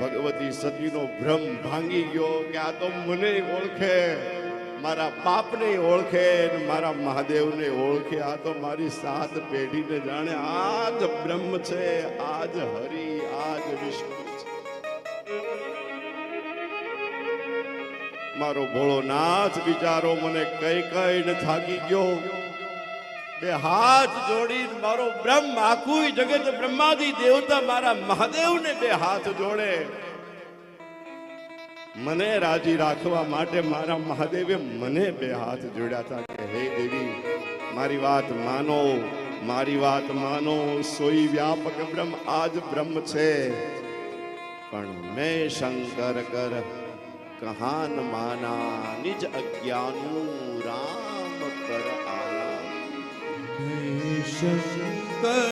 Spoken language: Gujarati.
ભગવતી સતીનો ભ્રમ ભાંગી ગયો કે આ તો મને ઓળખે, મારા બાપને ઓળખે, મારા મહાદેવને ઓળખે. આ તો મારી 7 પેઢીને જાણે. આ જ બ્રહ્મ છે, આ જ હરિ, આ જ વિષ્ણુ છે. મારો ભોળોનાથ બિચારો મને કઈ કઈને થાકી ગયો. બે હાથ જોડી મારો બ્રહ્મ, આખું જગત બ્રહ્માદિ દેવતા મારા મહાદેવને બે હાથ જોડે. મને રાજી રાખવા માટે મારા મહાદેવે મને બે હાથ જોડ્યા હતા કે હે દેવી, મારી વાત માનો, મારી વાત માનો. સોઈ વ્યાપક બ્રહ્મ આજ બ્રહ્મ છે, પણ મેં શંકર કર કહાન માના. નિજ અજ્ઞાનું રામ કર આના. શંકર